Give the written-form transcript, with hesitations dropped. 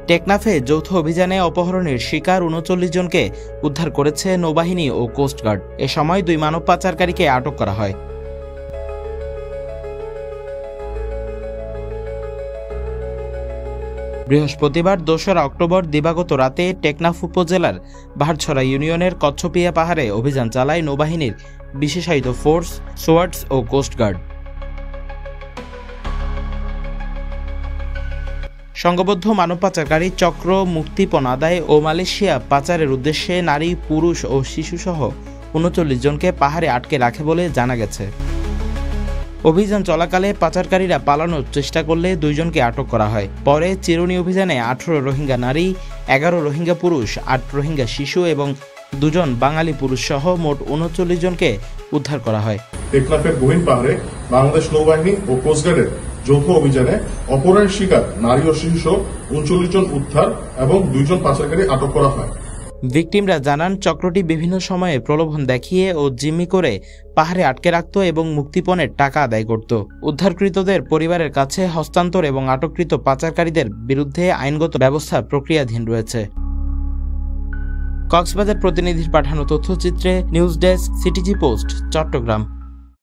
টেকনাফে যৌথ অভিযানে অপহরণের শিকার ৩৯ জনকে উদ্ধার করেছে নৌবাহিনী ও কোস্টগার্ড। এ সময় ২ মানব পাচারকারীকে আটক করা হয়। বৃহস্পতিবার ২রা অক্টোবর দিবাগত রাতে টেকনাফ উপজেলার বাহারছড়া ইউনিয়নের কচ্ছপিয়া পাহাড়ে অভিযান চালায় নৌবাহিনীর বিশেষায়িত ফোর্স, সোয়ার্ডস ও কোস্টগার্ড। সংঘবদ্ধ মানব পাচারকারী চক্র মুক্তিপণ আদায় ও মালয়েশিয়া পাচারের উদ্দেশ্যে নারী, পুরুষ ও শিশুসহ ৩৯ জনকে পাহাড়ে আটকে রাখে বলে জানা গেছে। অভিযান চলাকালে পাচারকারীরা পালানোর চেষ্টা করলে ২ জনকে আটক করা হয়। পরে চিরুনি অভিযানে ১৮ রোহিঙ্গা নারী, ১১ রোহিঙ্গা পুরুষ, ৮ রোহিঙ্গা শিশু এবং ২ জন বাঙালি পুরুষ সহ মোট ৩৯ জনকে উদ্ধার করা হয়। টেকনাফের গহীন পাহাড়ে বাংলাদেশ নৌবাহিনী ও কোস্টগার্ডের যৌথ অভিযানে অপহরণের শিকার নারী ও শিশু সহ ৩৯ জন উদ্ধার এবং ২ জন পাচারকারী আটক করা হয়। ভিকটিমরা জানান, চক্রটি বিভিন্ন সময়ে প্রলোভন দেখিয়ে ও জিম্মি করে পাহাড়ে আটকে রাখত এবং মুক্তিপণের টাকা আদায় করত। উদ্ধারকৃতদের পরিবারের কাছে হস্তান্তর এবং আটককৃত পাচারকারীদের বিরুদ্ধে আইনগত ব্যবস্থা প্রক্রিয়াধীন রয়েছে। কক্সবাজার প্রতিনিধির পাঠানো তথ্যচিত্রে news desk, CTG post, Chittagong.